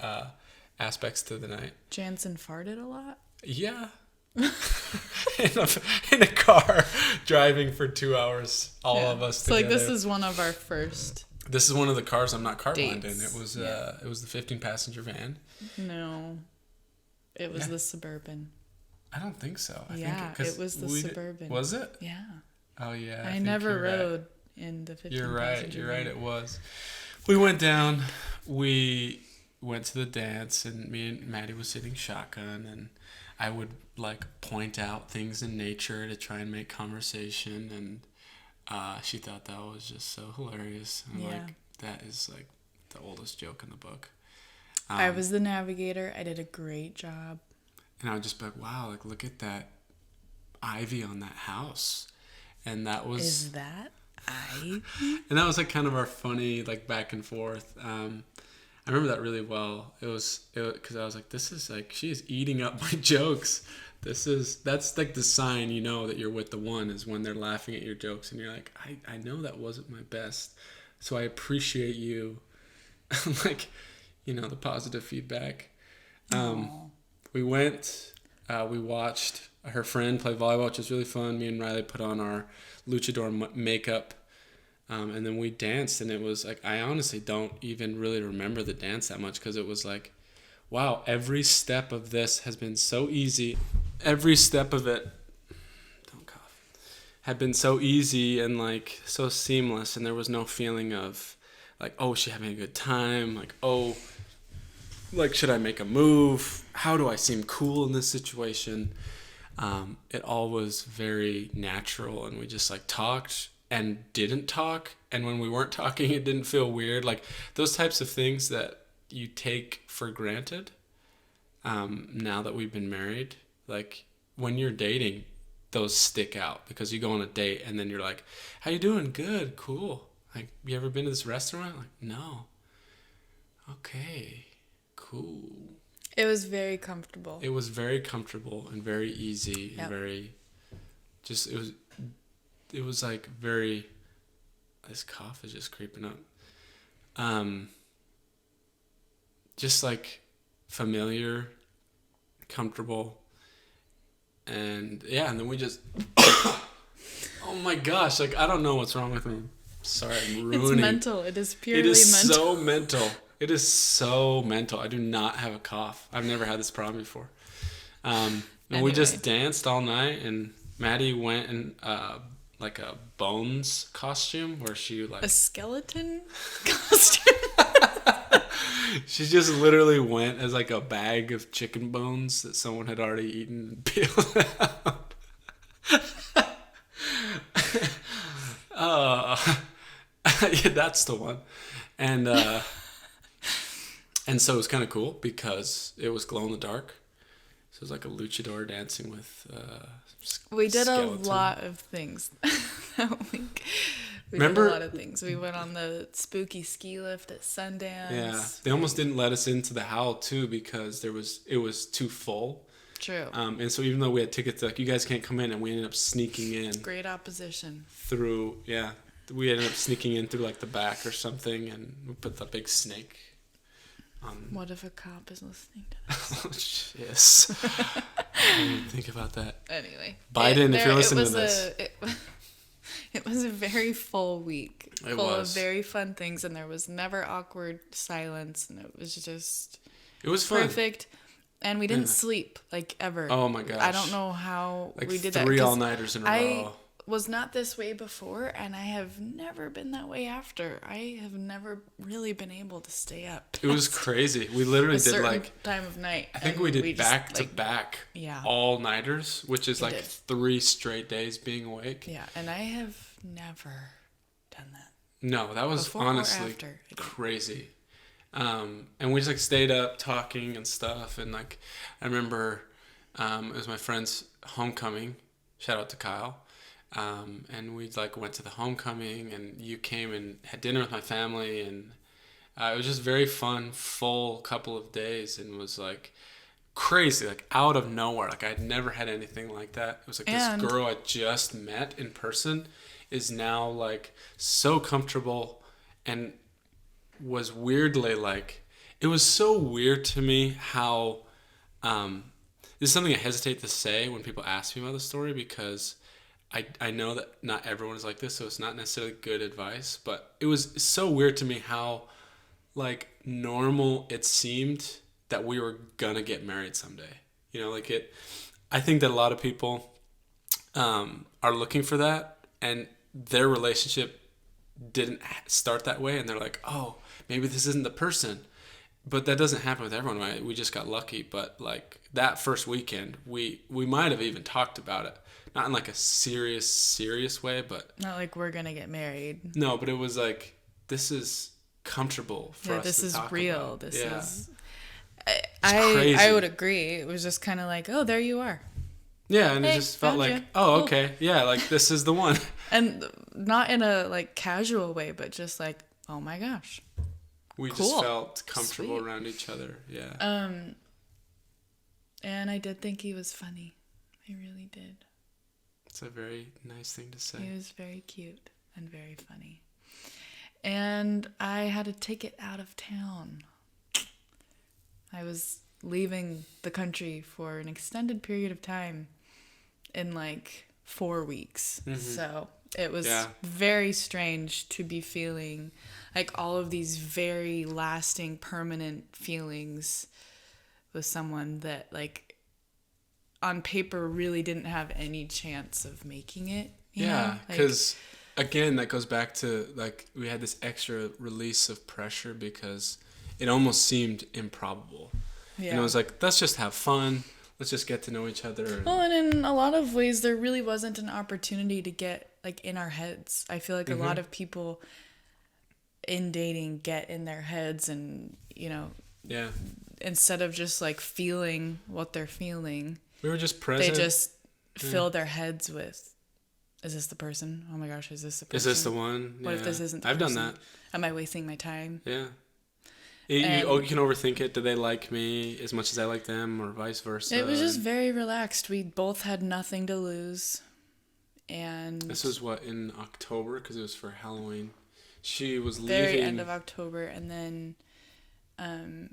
aspects to the night. Jansen farted a lot? Yeah. in a car driving for 2 hours, all of us together. So like this is one of our first. This is one of the cars I'm not carblind in. Dates. It was the 15-passenger van. No. It was the Suburban. I don't think so. I Yeah, think it was the Suburban. Was it? Yeah. Oh yeah. I think never you're right. rode in the 15 You're right. passenger You're right. van. It was. We went down. We went to the dance, and me and Maddy was sitting shotgun, and I would like point out things in nature to try and make conversation, and she thought that was just so hilarious. I'm like, that is like the oldest joke in the book. I was the navigator. I did a great job. And I would just be like, wow, like look at that ivy on that house. And that was... Is that ivy? And that was like kind of our funny like back and forth. I remember that really well. It was because I was like, this is like, she is eating up my jokes. That's like the sign, you know, that you're with the one, is when they're laughing at your jokes and you're like, I know that wasn't my best, so I appreciate you. Like, you know, the positive feedback. We went, we watched her friend play volleyball, which was really fun. Me and Riley put on our luchador makeup. And then we danced, and it was like, I honestly don't even really remember the dance that much, because it was like, wow, every step of this has been so easy. Every step of it, don't cough, had been so easy and like so seamless, and there was no feeling of like, oh, is she having a good time? Like, oh, like, should I make a move? How do I seem cool in this situation? It all was very natural, and we just like talked and didn't talk. And when we weren't talking, it didn't feel weird. Like those types of things that you take for granted. Now that we've been married, like when you're dating, those stick out because you go on a date and then you're like, "How you doing? Good, cool. Like, you ever been to this restaurant?" Like, no. Okay, cool. It was very comfortable. It was very comfortable and very easy and Yep. very just it was like very this cough is just creeping up. Just like familiar, comfortable, and yeah, and then we just oh my gosh, like I don't know what's wrong with me. Sorry, I'm ruining. It's mental. It is purely It is mental. so mental. It is so mental. I do not have a cough. I've never had this problem before. And we Anyway. just danced all night, and Maddie went in like a Bones costume where she like A skeleton costume. she just literally went as like a bag of chicken bones that someone had already eaten and peeled out. Yeah, that's the one. And and so it was kind of cool because it was glow in the dark. So it was like a luchador dancing with We did skeleton. a lot of things that week. We Remember- did a lot of things. We went on the spooky ski lift at Sundance. Yeah, they almost didn't let us into the howl too because it was too full. True. And so even though we had tickets, like you guys can't come in, and we ended up sneaking in Great opposition. through. Yeah, we ended up sneaking in through like the back or something, and we put the big snake on. What if a cop is listening to this? Yes. I didn't think about that. Anyway. Biden, if you're listening to this. It was a very full week. It full was. of very fun things, and there was never awkward silence, and it was just It was fun. perfect. And we didn't Yeah. sleep, like, ever. Oh my gosh. I don't know how Like we did that. three 'cause all-nighters in a I row. was not this way before, and I have never been that way after. I have never really been able to stay up. It was crazy. We literally a did certain like time of night. I think and we did just, back to like, back yeah. all-nighters, which is We like did. 3 straight days being awake. Yeah, and I have never done that. No, that was Before or honestly after, I did. crazy. And we just like stayed up talking and stuff, and like I remember it was my friend's homecoming. Shout out to Kyle. And we like went to the homecoming, and you came and had dinner with my family, and it was just very fun, full couple of days, and was like crazy, like out of nowhere. Like I'd never had anything like that. It was like And- this girl I just met in person is now like so comfortable, and was weirdly like, it was so weird to me how this is something I hesitate to say when people ask me about the story, because I know that not everyone is like this, so it's not necessarily good advice, but it was so weird to me how like normal it seemed that we were gonna get married someday. You know, like I think that a lot of people are looking for that, and their relationship didn't start that way, and they're like, oh, maybe this isn't the person. But that doesn't happen with everyone, right? We just got lucky. But like that first weekend, we might have even talked about it, not in like a serious way, but Not like we're gonna get married. no, but it was like, this is comfortable for Yeah, us this to is talk real. about. This Yeah. is. crazy. I would agree. It was just kind of like, oh, there you are, Yeah, and it Hey, just felt found like, you. oh, Cool. okay, yeah, like this is the one. and not in a like casual way, but just like, oh my gosh. We just Cool. felt comfortable Sweet. around each other. Yeah. And I did think he was funny. I really did. It's a very nice thing to say. He was very cute and very funny. And I had a ticket out of town. I was leaving the country for an extended period of time in like 4 weeks. So it was Yeah. very strange to be feeling like all of these very lasting, permanent feelings with someone that like on paper really didn't have any chance of making it, you know? Yeah, Like, because again, that goes back to like we had this extra release of pressure because it almost seemed improbable. And it yeah. was like, let's just have fun. Let's just get to know each other. Well, And, and in a lot of ways, there really wasn't an opportunity to get like in our heads. I feel like a lot of people in dating get in their heads and, yeah, instead of just like feeling what they're feeling, we were just they present. just fill their heads with, is this the person? Oh my gosh, is this the person? Is this the one? What if this isn't the I've person? done that. Am I wasting my time? Yeah. And You can overthink it. Do they like me as much as I like them, or vice versa? it was just very relaxed. We both had nothing to lose. And This was what, in October, because it was for Halloween. She was very leaving. end of October, and then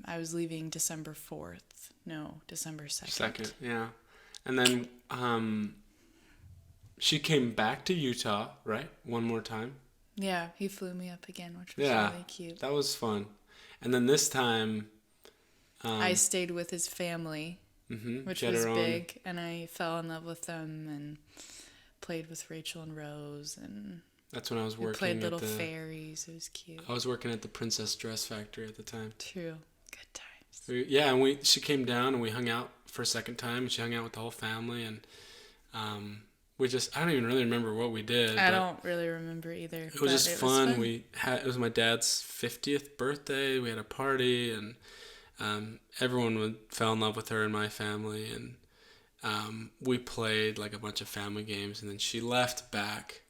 I was leaving December 4th. No, December 2nd. Second, yeah. And then she came back to Utah, right? One more time. Yeah, he flew me up again, which was Yeah, really cute. that was fun. And then this time, I stayed with his family, which she had was her own- big, and I fell in love with them and played with Rachel and Rose, and That's when I was we working played at little the. fairies. It was cute. I was working at the Princess Dress Factory at the time. True. Good times. Yeah, and she came down and we hung out for a second time. And she hung out with the whole family, and we just I don't even really remember what we did. I don't really remember either. It was just fun. It was my dad's 50th birthday. We had a party, and everyone fell in love with her in my family, and we played like a bunch of family games, and then she left back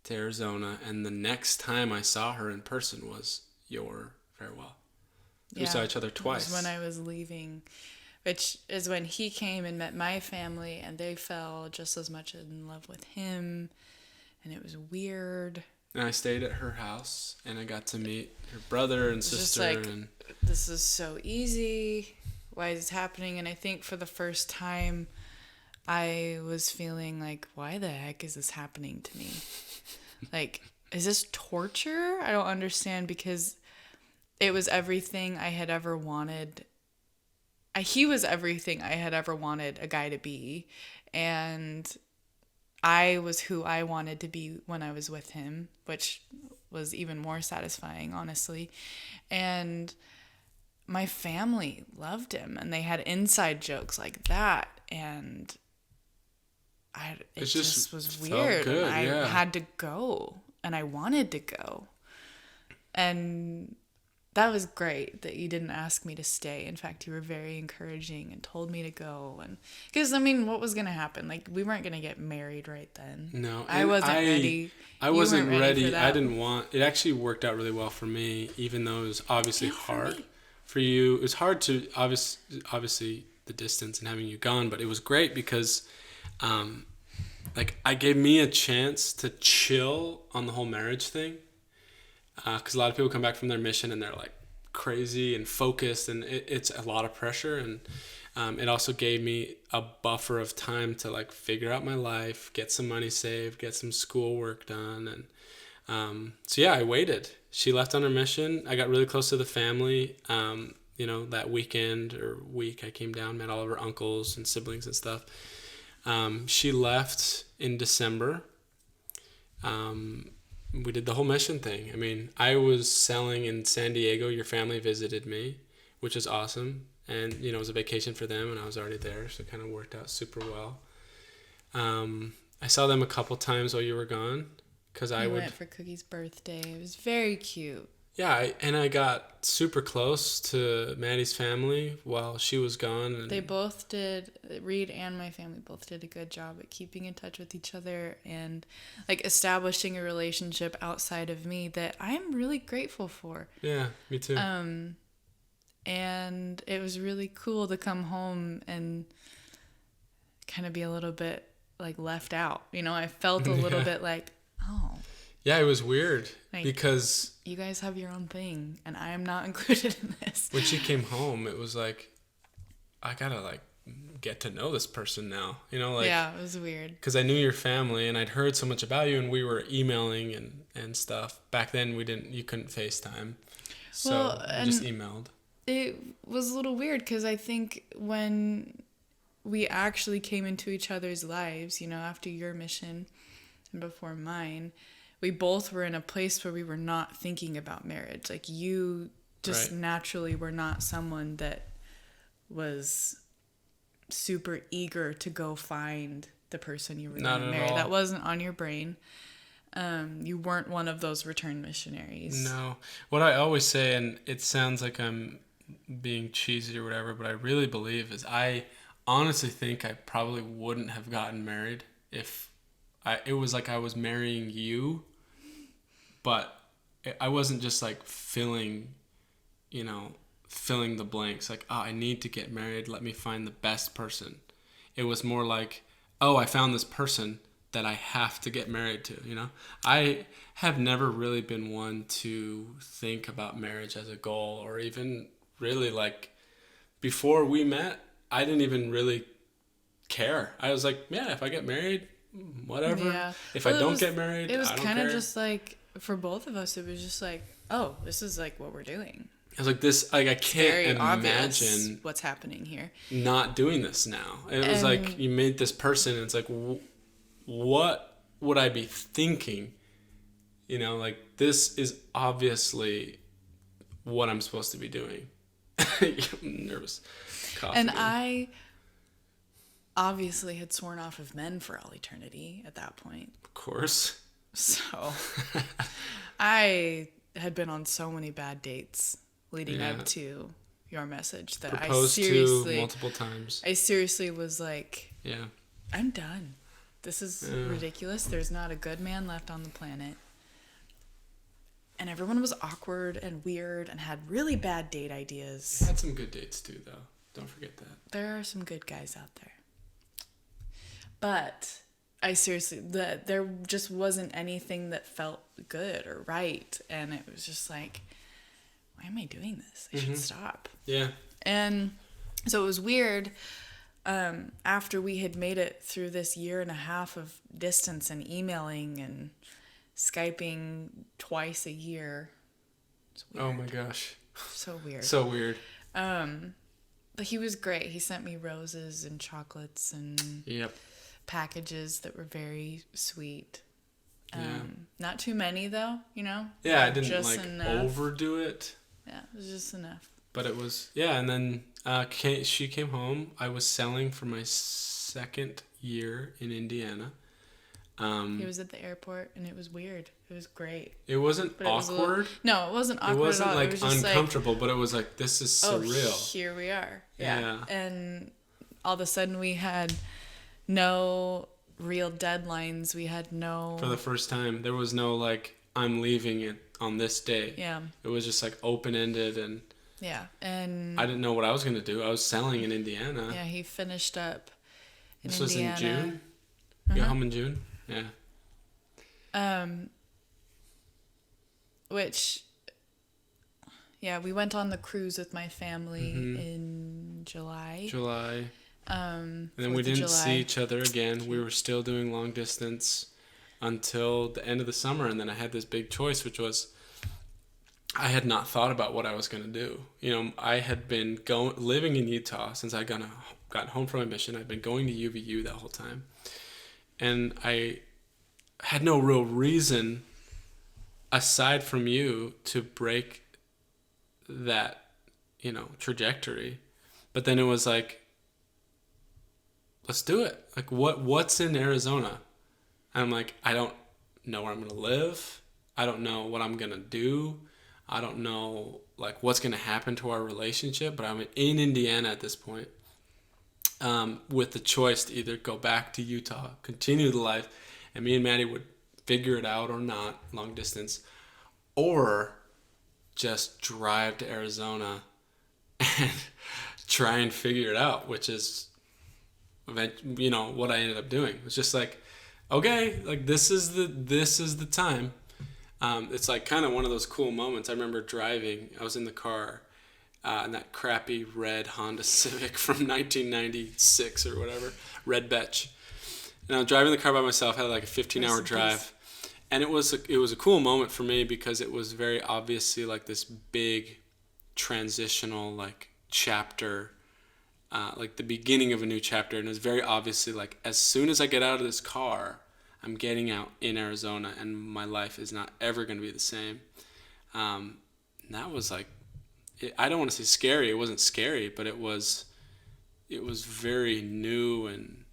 to Arizona, and the next time I saw her in person was your farewell. We saw each other twice. It was when I was leaving, which is when he came and met my family, and they fell just as much in love with him, and it was weird. And I stayed at her house, and I got to meet her brother and sister. Just like, and this is so easy. Why is this happening? And I think for the first time, I was feeling like, why the heck is this happening to me? Like, is this torture? I don't understand, because it was everything I had ever wanted. He was everything I had ever wanted a guy to be. And I was who I wanted to be when I was with him, which was even more satisfying, honestly. And my family loved him, and they had inside jokes like that. And it just was weird. Good, and I yeah. had to go, and I wanted to go. And that was great that you didn't ask me to stay. In fact, you were very encouraging and told me to go. And because, I mean, what was going to happen? Like, we weren't going to get married right then. No. I wasn't ready. I wasn't ready ready. for that. I didn't want... It actually worked out really well for me, even though it was obviously hard for you. It was hard to... Obviously, the distance and having you gone, but it was great because... I gave me a chance to chill on the whole marriage thing. Because a lot of people come back from their mission and they're like crazy and focused, and it's a lot of pressure. And it also gave me a buffer of time to like figure out my life, get some money saved, get some schoolwork done. And so yeah, I waited. She left on her mission. I got really close to the family. That weekend or week I came down, met all of her uncles and siblings and stuff. She left in December. We did the whole mission thing. I mean, I was selling in San Diego. Your family visited me, which was awesome. And, it was a vacation for them, and I was already there, so it kind of worked out super well. I saw them a couple times while you were gone. We went for Cookie's birthday. It was very cute. Yeah, I got super close to Maddy's family while she was gone. And they both did, Reed and my family both did a good job at keeping in touch with each other and like establishing a relationship outside of me that I'm really grateful for. Yeah, me too. And it was really cool to come home and kind of be a little bit like left out. I felt a little bit like, oh. Yeah, it was weird like, because you guys have your own thing and I am not included in this. When she came home, it was like, I gotta like get to know this person now, Yeah, it was weird. Because I knew your family and I'd heard so much about you, and we were emailing and stuff. Back then you couldn't FaceTime. So we just emailed. It was a little weird because I think when we actually came into each other's lives, after your mission, and before mine, we both were in a place where we were not thinking about marriage. Like you just Right. naturally were not someone that was super eager to go find the person you were going Not to at marry. That all. wasn't on your brain. You weren't one of those return missionaries. No. What I always say, and it sounds like I'm being cheesy or whatever, but I really believe is I honestly think I probably wouldn't have gotten married if it was like I was marrying you, but I wasn't just like you know, filling the blanks. Like, oh, I need to get married. Let me find the best person. It was more like, oh, I found this person that I have to get married to, you know? I have never really been one to think about marriage as a goal or even really like before we met, I didn't even really care. I was like, yeah, if I get married, whatever. Yeah. If I Well, don't get married, it was I don't kind of care. just like for both of us. It was just like, oh, this is like what we're doing. I was like, this, like, I It's very can't obvious imagine what's happening here. not doing this now. It was like And you made this person, and it's like, what would I be thinking? You know, like this is obviously what I'm supposed to be doing. I'm nervous. Cough and again. I obviously had sworn off of men for all eternity at that point. Of course. So I had been on so many bad dates leading Yeah. up to your message that Proposed to multiple times. I seriously was like, Yeah. I'm done. This is ridiculous. There's not a good man left on the planet. And everyone was awkward and weird and had really bad date ideas. Had some good dates too, though. Don't forget that. There are some good guys out there. But I seriously, there just wasn't anything that felt good or right. And it was just like, why am I doing this? I should stop. Yeah. And so it was weird. After we had made it through this year and a half of distance and emailing and Skyping twice a year. It's weird. Oh my gosh. So weird. So weird. But he was great. He sent me roses and chocolates and Yep. packages that were very sweet. Yeah. Not too many though, you know? Yeah, I didn't Just like enough. overdo it, Yeah, it was just enough. but it was and then she came home. I was selling for my second year in Indiana. He was at the airport and it was weird. It was great. It wasn't But it was awkward. No, it wasn't awkward It wasn't at all. like It was just uncomfortable, but it was like this is like, oh, surreal. here we are. Yeah. Yeah. And all of a sudden we had no real deadlines. We had no... For the first time, there was no like I'm leaving it on this day. Yeah. It was just like open ended, and Yeah. And I didn't know what I was gonna do. I was selling in Indiana. yeah, he finished up in This Indiana. was in June. You got home in June. Yeah. Which, yeah, we went on the cruise with my family in July. July. And then we 4th of didn't July. see each other again. We were still doing long distance until the end of the summer, and then I had this big choice, which was I had not thought about what I was going to do. You know, I had been living in Utah since I got home from my mission. I'd been going to UVU that whole time, and I had no real reason aside from you to break that, you know, trajectory. But then it was like, let's do it. Like, what's in Arizona? And I'm like, I don't know where I'm going to live. I don't know what I'm going to do. I don't know, like, what's going to happen to our relationship. But I'm in Indiana at this point, with the choice to either go back to Utah, continue the life, and me and Maddy would figure it out or not, long distance, or just drive to Arizona and try and figure it out, which is, you know, what I ended up doing. It's just like, okay, like this is the time. It's like kind of one of those cool moments. I remember driving. I was in the car in that crappy red Honda Civic from 1996 or whatever, red Betch. And I was driving the car by myself. Had like a 15-hour drive. And it was a cool moment for me because it was very obviously like this big transitional like chapter, like the beginning of a new chapter. And it was very obviously like as soon as I get out of this car, I'm getting out in Arizona, and my life is not ever going to be the same. And that was like, I don't want to say scary. It wasn't scary, but it was very new and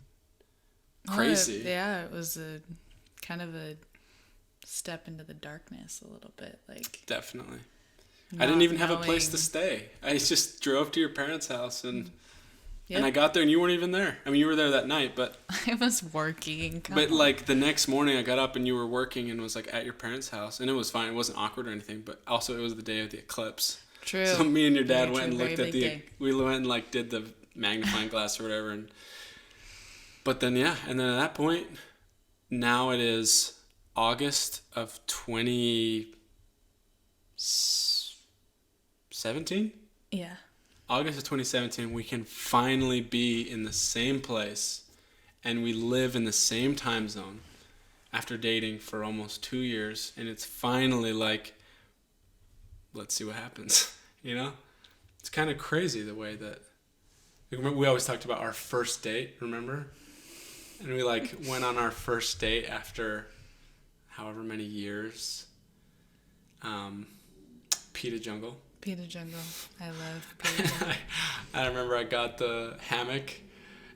crazy. Yeah, it was a kind of a step into the darkness a little bit, like Definitely. I didn't even have a place to knowing. stay. I just drove to your parents' house and Yep. and I got there and you weren't even there. I mean, you were there that night, but I was working. Come but on. like the next morning I got up and you were working and was like at your parents' house and it was fine. It wasn't awkward or anything, but also it was the day of the eclipse. True. So me and your dad Very went true. and looked Very at big the day. we went and like did the magnifying glass or whatever and but then yeah, and then at that point now it is August of 2017. Yeah. August of 2017, we can finally be in the same place and we live in the same time zone after dating for almost 2 years. And it's finally like, let's see what happens. You know? It's kind of crazy the way that we always talked about our first date, remember? And we like went on our first date after however many years. Pita Jungle. Peter Jungle. I love Peter Jungle. I remember I got the hammock,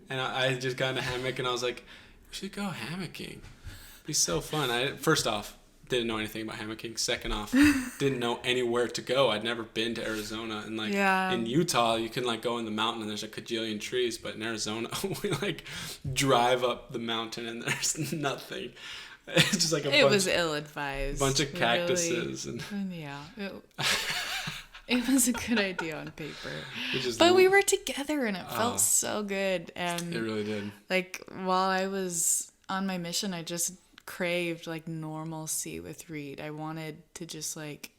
and I just got in a hammock, and I was like, "We should go hammocking. It'd be so fun." First off, didn't know anything about hammocking. Second off, didn't know anywhere to go. I'd never been to Arizona, and like Yeah. in Utah, you can like go in the mountain and there's a cajillion trees, but in Arizona, we like drive up the mountain and there's nothing. It's just like It was ill-advised. bunch of Really. cactuses and Yeah. It was a good idea on paper. we just But we were together and it Oh. felt so good. it And really did. like while I was on my mission, I just craved like normalcy with Reed. I wanted to just like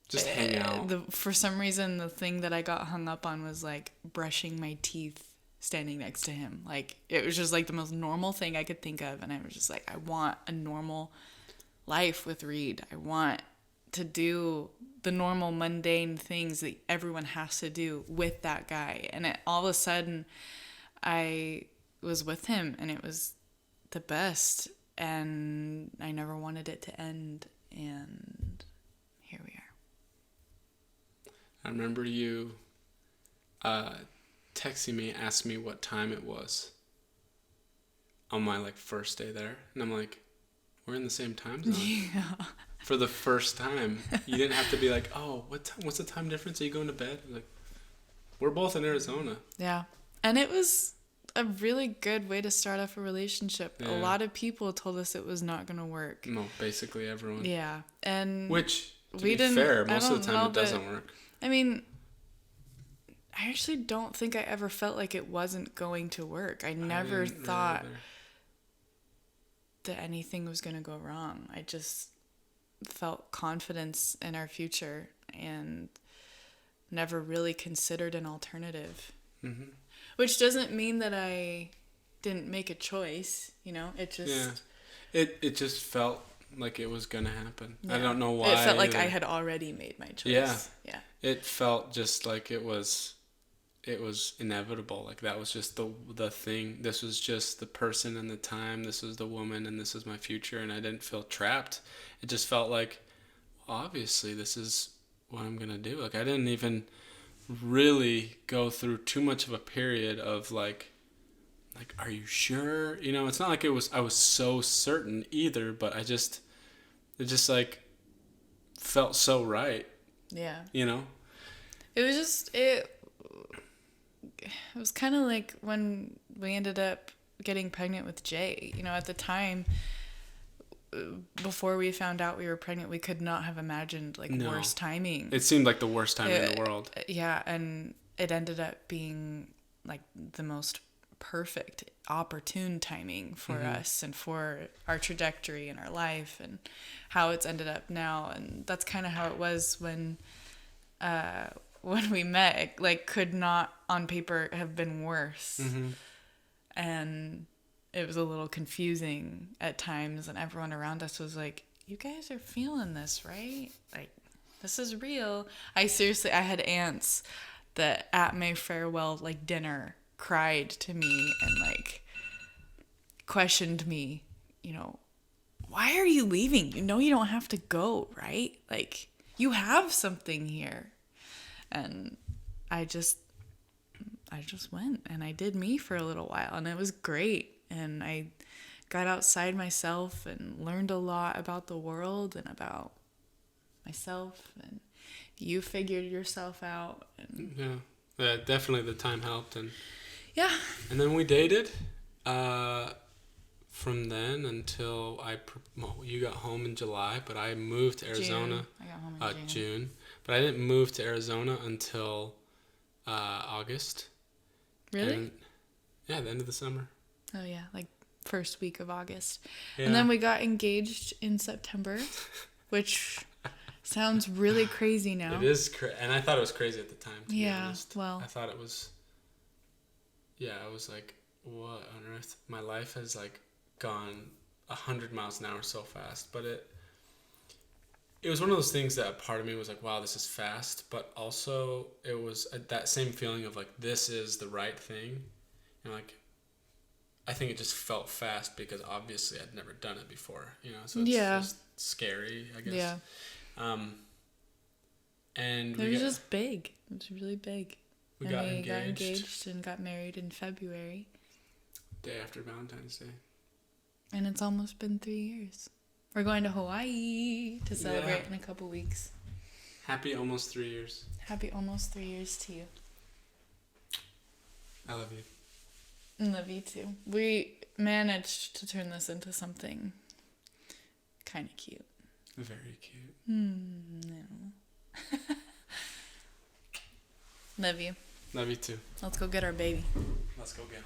Just hang out. for some reason the thing that I got hung up on was like brushing my teeth standing next to him. Like it was just like the most normal thing I could think of, and I was just like, I want a normal life with Reed. I want to do the normal mundane things that everyone has to do with that guy. And all of a sudden I was with him and it was the best, and I never wanted it to end, and here we are. I remember you texting me, asking me what time it was on my like first day there, and I'm like, we're in the same time zone. Yeah. For the first time, you didn't have to be like, oh, what's the time difference? Are you going to bed? Like, we're both in Arizona. Yeah. And it was a really good way to start off a relationship. Yeah. A lot of people told us it was not going to work. No, basically everyone. Yeah. And Which, to we be didn't- fair, I most of the don't time know it doesn't work. I mean, I actually don't think I ever felt like it wasn't going to work. I never didn't really thought either. that anything was going to go wrong. I just felt confidence in our future and never really considered an alternative. Mm-hmm. Which doesn't mean that I didn't make a choice, you know? It just... Yeah. It just felt like it was gonna happen. I yeah. don't know why. It felt like either. I had already made my choice. Yeah. Yeah. It felt just like it was inevitable. Like that was just the thing. This was just the person and the time. This was the woman and this is my future, and I didn't feel trapped. It just felt like, well, obviously this is what I'm going to do. Like I didn't even really go through too much of a period of like are you sure? You know, it's not like I was so certain either, but it just like felt so right, Yeah. you know? It was just... It was kind of like when we ended up getting pregnant with Jay. You know, at the time, before we found out we were pregnant, we could not have imagined like No. worse timing. It seemed like the worst time in the world. Yeah, and it ended up being like the most perfect, opportune timing for us and for our trajectory in our life and how it's ended up now. And that's kind of how it was when we met. It, like, could not on paper have been worse. Mm-hmm. And it was a little confusing at times, and everyone around us was like, you guys are feeling this, right? Like, this is real. I had aunts that at my farewell like dinner cried to me and like questioned me why are you leaving? You know you don't have to go, right? Like, you have something here. And I just went, and I did me for a little while, and it was great. And I got outside myself and learned a lot about the world and about myself, and you figured yourself out. And definitely the time helped, and yeah. And then we dated. From then until you got home in July, but I moved to Arizona. June. I got home in June. But I didn't move to Arizona until August. Really? And, yeah, the end of the summer. Oh yeah, like first week of August. Yeah. And then we got engaged in September, which sounds really crazy now. It is and I thought it was crazy at the time, to be honest. Well, I thought it was, I was like, what on earth? My life has like gone 100 miles an hour so fast, but it was one of those things that a part of me was like, wow, this is fast, but also it was that same feeling of like, this is the right thing. And like, I think it just felt fast because obviously I'd never done it before, so it's just scary, I guess. Yeah. And it was just big. It was really big. We got engaged and got married in February. Day after Valentine's Day. And it's almost been 3 years. We're going to Hawaii to celebrate in a couple weeks. Happy almost 3 years. Happy almost 3 years to you. I love you. I love you too. We managed to turn this into something kind of cute. Very cute. No. Love you. Love you too. Let's go get our baby. Let's go get him.